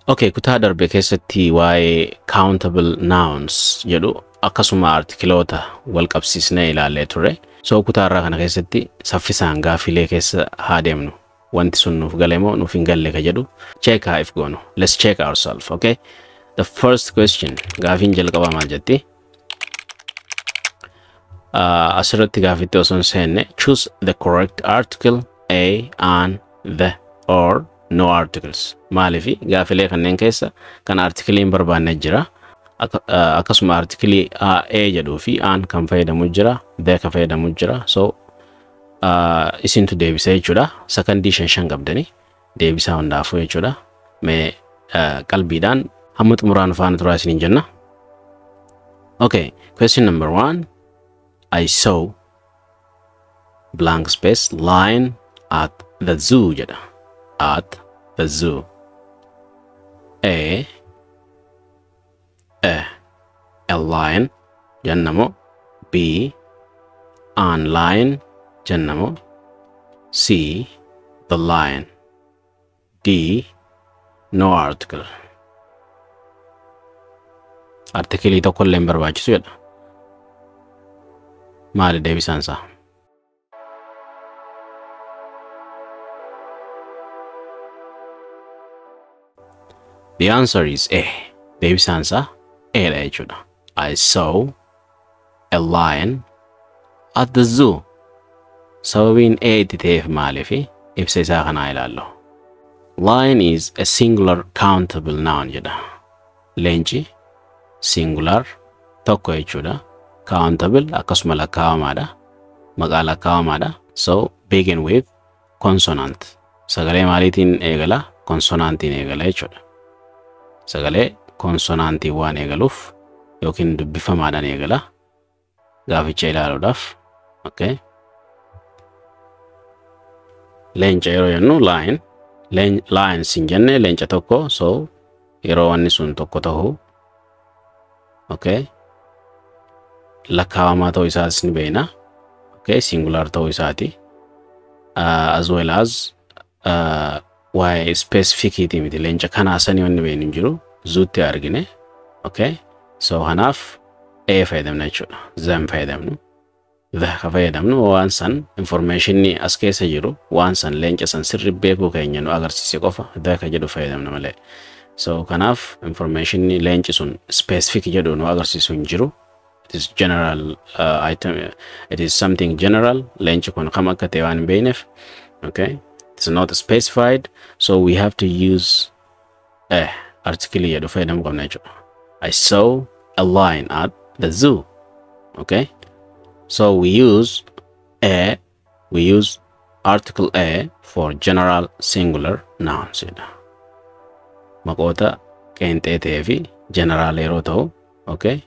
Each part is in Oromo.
Okay, kutaa darbe keessatti waa'ee countable nouns jedhu akkasuma artikiloota wal qabsiisnee ilaallee ture. So kutaa irraa kana keessatti saffisaan gaafilee keessa haa deemnu. Wanti sun nuuf gale moo nuuf hin galle ka jedhu check haa if goonu. Let's check ourselves, okay? The first question, gaafiin jalqabaa maal jetti? Asirratti gaafitti osoo hin seenne, choose the correct article, a, an, the, or no articles. Maalifi gaafilee kanneen keessa kan artikiliin barbaanne jira. Akkasuma artikilii a jedhuu fi an kan fayyadamu jira, the kan fayyadamu jira. So isintu deebisa jechuudha. Sakandii shan qabdanii deebisaa hundaafuu jechuudha. Mee qalbiidhaan hamma xumuraan faana turaa isiniin jenna. Okay, question number 1. I saw blank space lion at the zoo jedha. At the zoo. A lion jennamo. B an lion jennamo. C the lion. D no article. Artikilii tokko illee hin barbaachisu jedha. Maali deebisaan isaa? The answer is A. Deebisaan isaa A dha jechuudha. I saw a lion at the zoo. Sababiin A itti ta'eef maaliifi ibsa isaa kanaa ilaallu. Lion is a singular countable noun jedha. Leenci singular tokko jechuudha. Countable akkasuma lakkaawamaadha. Maqaa lakkaawamaadha. So begin with consonant. Sagalee maaliitiin eegala? Consonantiin eegala jechuudha. Sagalee konsonantii waan eegaluuf yookiin dubbifamaadhaan eegala. Gaaficha ilaaluudhaaf. Okay. Leenca yeroo jennu lion. Lion sin jenne leenca tokko. So yeroo wanni sun tokko ta'u. Okay. Lakkaawamaa ta'uu isaas ni beekna. Okay, singular ta'uu isaati. As well as waa'ee specificity miti leenca kanaa sanii wanni beeknu hin jiru. Zuutti argine. Okay. So kanaaf A fayyadamna jechuudha. Zan fayyadamnu. The ka fayyadamnu waan san informationni as keessa jiru waan san leenca san sirri beekuu keenya nu agarsiise qofa the ka jedhu fayyadamna malee. So kanaaf informationni leenci sun specific jedhu nu agarsiisu hin jiru. It is general item. It is something general. Leenci kun kam akka ta'e waan hin beekneef. Okay. It's not specified. So we have to use a article jedhu fayyadamu qabna jechuudha. I saw a lion at the zoo. Okay. So we use article A for general singular nouns. Maqoota qeenxee ta'ee fi general yeroo ta'u. Okay.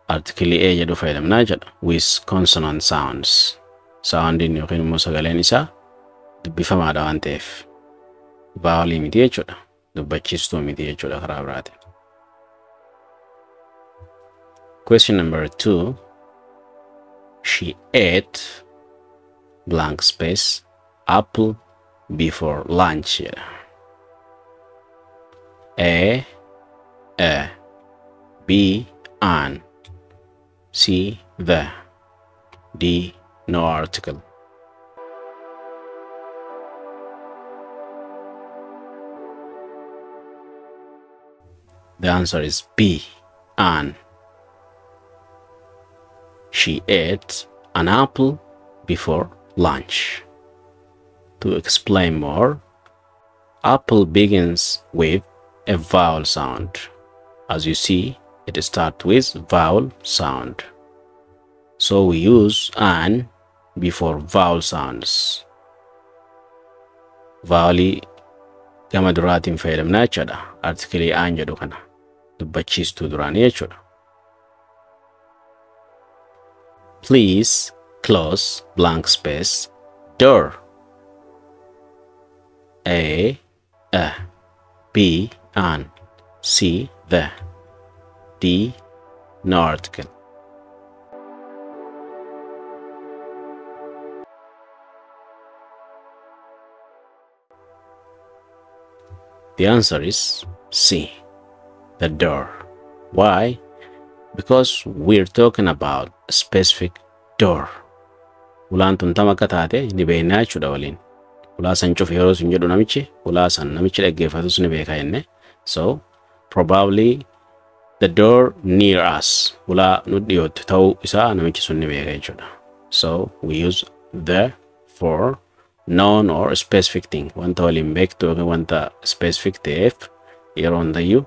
Article A jedhu fayyadamnaa jedha with consonant sounds. Soundin yookiin immoo sagaleen isaa dubbifamaadha waan ta'eef. Vowel miti jechuudha. Dubbachiistuu miti jechuudha karaa biraatiin. Question number 2. She ate blank space apple before lunch. A B an, C the, D no article. The answer is B an. She ate an apple before lunch. To explain more, apple begins with a vowel sound. As you see, it starts with vowel sound. So we use an before vowel sounds. Vowel gama duraatiin fayyadamna jechuudha. Artikilii an jedhu kana dubbachiistuu duraanii jechuudha. Please close blank space door. A B an, C the, D no article. The answer is C, the door. Why? Because we're talking about a specific door. Ulaan tun tam akka taate ni beeknaa jechuudha waliin. Ulaa san cuuf yeroo sun jedhu namichi, ulaa san namichi dhaggeeffatus ni beeka jenne. So probably the door near us. Ulaa nu dhiyootti ta'uu isaa namichi sun ni beeka jechuudha. So we use the for known or specific thing. Wanta waliin beektu yookiin wanta specific ta'eef yeroo hundayyuu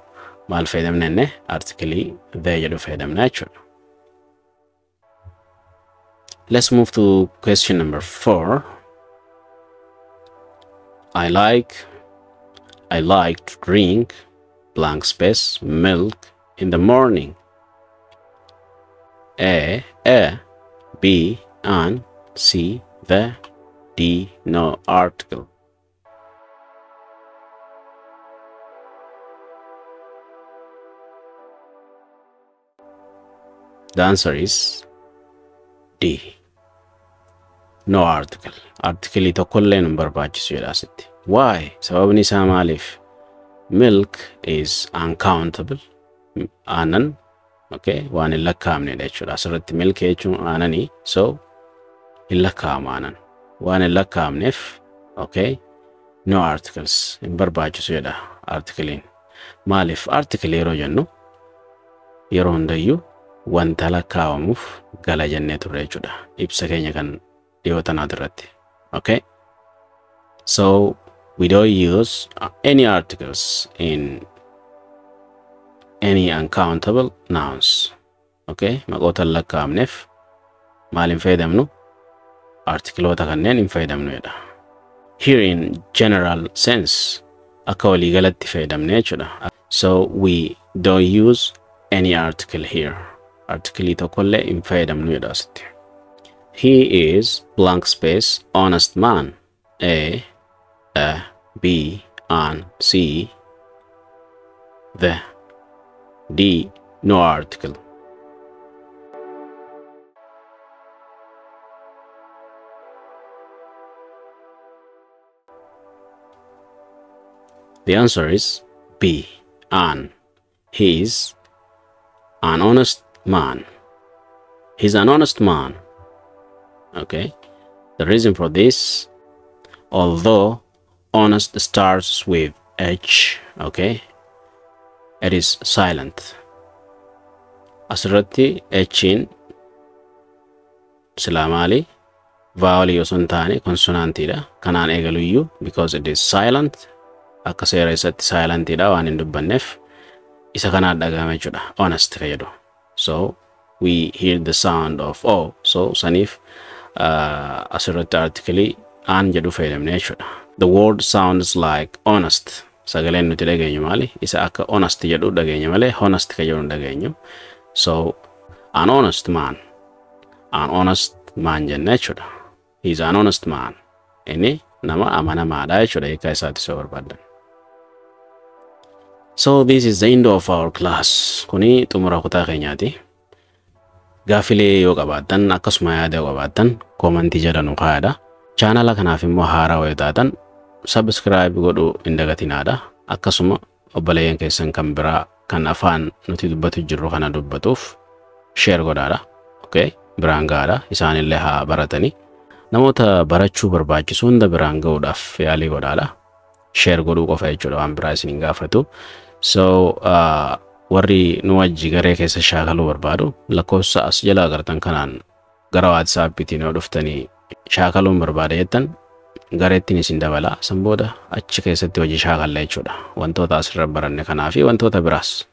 maal fayyadamne article the jedhu fayyadamna jechuudha. Let's move to question number 4. I like to drink blank space milk in the morning. A, B, and C, the, D, no article. The answer is D, no article. Article tokkollee hin barbaachisu jedha asitti. Why? Sababni isaa maaliif? Milk is uncountable. Aanan, okay, waan hin lakkaa'amnedha jechuudha. Asirratti milk jechuun aananii, so hin lakkaa'amu aanan. Waan hin lakkaa'amneef, okay, no articles hin barbaachisu jedha articlein. Maaliif? Article yeroo jennu yeroo hundayyuu wanta lakkaa'amuuf gala jennee turre jechuudha. Ibsa keenya kan dhiyootan adirratti. Okay? So we don't use any articles in any uncountable nouns. Okay? Maqoota lakkaa'amneef maal hin fayyadamnu? Articleoota kanneen hin fayyadamnu jedha. Here in general sense, akka walii galatti fayyadamne jechuudha. So we don't use any article here. Article tokkollee hin fayyadamnu jedha asitti. He is blank space honest man. A, B, and C, the, D, no article. The answer is B, and he is an honest man. He's an honest man. Okay, the reason for this, although honest starts with H, okay, it is silent. Asirratti H-in silaamali vowel osoo hin taane konsonantidha. Kanaan eegaluyyuu because it is silent. Akka seera isatti silentidha waan hin dubbanneef isa kanaan dhagahame jechuudha. Honest fayyadu. So we hear the sound of O. So saniif asirratti article an jedhu fayyadamne jechuudha. The word sounds like honest. Sagaleen nuti dhageenyu maali? Isa akka honest jedhu dhageenya malee honest ka jedhu dhageenyu. So an honest man. An honest man jenne jechuudha. He's an honest man. Inni nama amanamaadha jechuudha hiika isaatti soo barbaadan. So this is the end of our class. Kuni xumura kutaa keenyaati. Gaafilee yoo qabaattan akkasuma yaada yoo qabaattan koomentii jala nu kaa'aa. Chaanala kanaaf immoo haaraa yoo taatan subscribe godhuu hin dagatinaadha. Akkasuma obboleeyyan keessan kan biraa kan afaan nuti dubbatu jirru kana dubbatuuf share godhaadha. Okay? Biraan gahaadha. Isaanillee haa baratanii. Namoota barachuu barbaachisu hunda biraan gahuudhaaf yaalii godhaadha. Share godhuu qofa jechuudha waan biraa isin hin gaafatu. So warri nu wajji garee keessa shaakaluu barbaadu lakkoofsa as jala agartan kanaan gara WhatsAppitiin yoo dhuftanii shaakaluun barbaada jettan gareettiin isin dabala. San booda achi keessatti hojii shaakalla jechuudha. Wantoota asirra baranne kanaa fi wantoota biraas.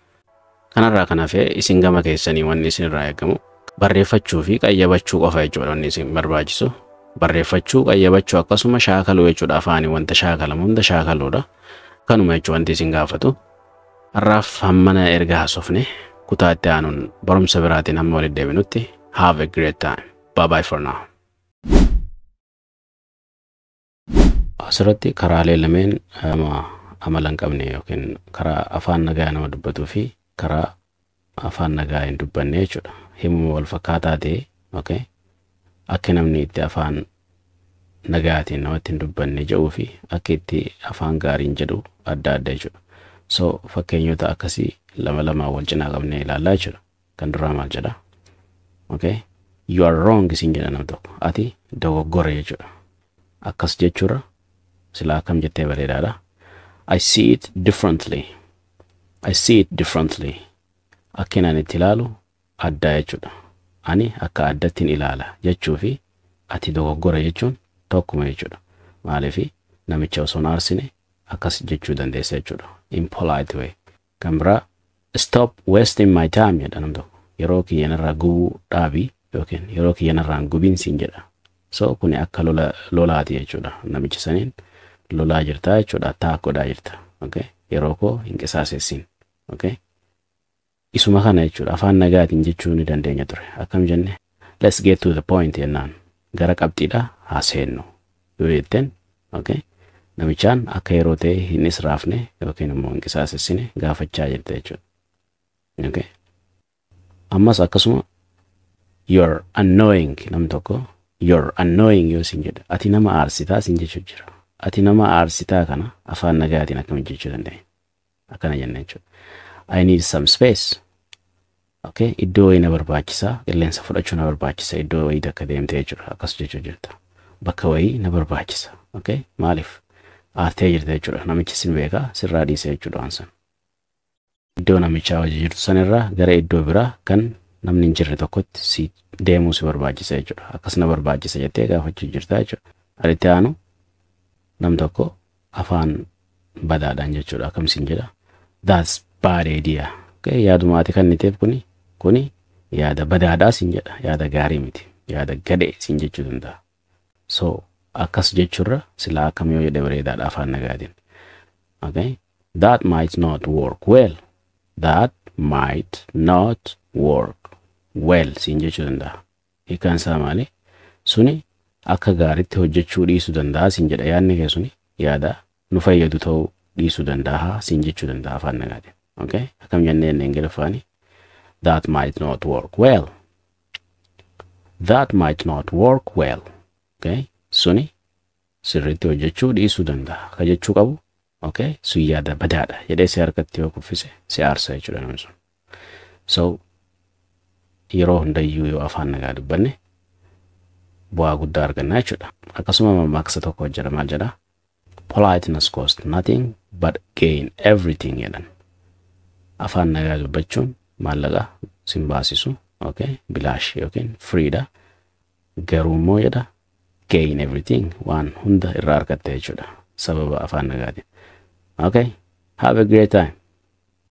Kanarraa kanaafee isin gama keessanii wanni isin irraa eegamu barreeffachuu fi qayyabachuu qofa jechuudha wanni isin barbaachisu. Barreeffachuu qayyabachuu akkasuma shaakaluu jechuudha. Afaanii wanta shaakalamu hunda shaakaluudha. Kanuma jechuudha wanti isin gaafatu. Har'aaf hammana erga haasofne kutaa itti aanuun barumsa biraatiin hamma walitti deebinutti have a great time. Bye bye for now. Asirratti karaalee lameen amala hin qabne yookiin karaa afaan nagaa nama dubbatuu fi karaa afaan nagaa hin dubbanne jechuudha. Himuma wal fakkaataa ta'e, okay? Akka namni itti afaan nagaatiin namatti hin dubbanne jedhuu fi akka itti afaan gaariin jedhu adda adda jechuudha. So fakkeenyota akkasii lama wal cinaa qabnee ilaallaa jechuudha. Kan duraa maal jedha? Okay, you are wrong isin jedha nam tokko. Ati dogoggora jechuudha. Akkas jechuudha silaa akkam jettee bareedaadha. I see it differently. I see it differently. Akkin ani itti ilaalu adda jechuudha. Ani akka addattiin ilaala jechuu fi ati dogoggora jechuun tokkuma jechuudha. Maaliif namicha osoo hin aarsine akkas jechuu dandeessa jechuudha. In polite way. Kan biraa stop wasting my time jedha nam tokko. Yeroo kiyyanarraa gubuu dhaabii yookiin yeroo kiyyanarraa gubiin siin jedha. So kuni akka lolaati jechuudha. Namicha saniin lolaa jirta jechuudha. Taakkodhaa jirta. Okay? Yeroo koo hin qisaasessin. Okay? Isuma kana jechuudha. Afaan nagaatiin jechuu ni dandeenya ture. Akkam jenne? Let's get to the point jennaan. Gara qabxiidha haa seennu. Yoo jetteen, okay? Namichaan akka yeroo ta'e hin israafne yookiin immoo hin qisaasessine gaafachaa jirta jechuudha. Okay? Ammas akkasuma you're annoying nam tokko you're annoying yoo sin jedha. Ati nama aarsitaa sin jechuu jira. Ati nama aarsitaa kana afaan nagaatiin akkam jechuu dandeenya? Akkana jenna jechuudha. I need some space. Okay? Iddoo wayii na barbaachisa. Qilleensa fudhachuu na barbaachisa. Iddoo wayii akka deemtee jechuudha. Akkas jechuu jirta. Bakka wayii na barbaachisa. Okay? Maaliif? Aartee jirta jechuudha. Namichi sin beekaa sirraa dhiisee jechuudha waan san. Iddoo namichaa hojii jirtu sanirraa gara iddoo biraa kan namni hin jirre tokkotti si deemuu si barbaachisa jechuudha. Akkas na barbaachisa jettee gaafachuu jirta jechuudha. Alitti aanu nam tokko afaan badaadhaan jechuudha. Akkamsiin jedha? That's bad idea. Okay? Yaaduma ati kan niteef kuni yaada badaadhaa sin jedha. Yaada gaarii miti. Yaada gadhee sin jechuu danda'a. So akkas jechuurra silaa akkam yoo jedhe bareedaadha afaan nagaatiin. Okay? That might not work well. That might not work well sin jechuu danda'a. Hiikaan isaa maali? Suni akka gaariitti hojjechuu dhiisuu danda'a sin jedha. Yaadni kee suni yaada nu fayyadu ta'uu dhiisuu danda'a sin jechuu danda'a afaan nagaatiin. Okay? Akkam jennee Ingiliffaani? That might not work well. That might not work well. Okay? Suni sirriitti hojjechuu dhiisuu danda'a. Ka jechuu qabu okay? Sun yaada badaadha. Jedhee si harkatti yoo kuffise si aarsa jechuudha namni sun. So yeroo hundayyuu yoo afaan nagaa dubbanne bu'aa guddaa argannaa jechuudha. Akkasuma mammaaksa tokko hojjeta maal jedha? Politeness costs nothing but gain everything jedhan. Afaan nagaa dubbachuun maallaqa sin baasisu okay? Bilaash yookiin freedha. Garuu immoo jedha gain everything waan hunda irraa argatte jechuudha. Sababa afaan nagaatiin. Okay? Have a great time.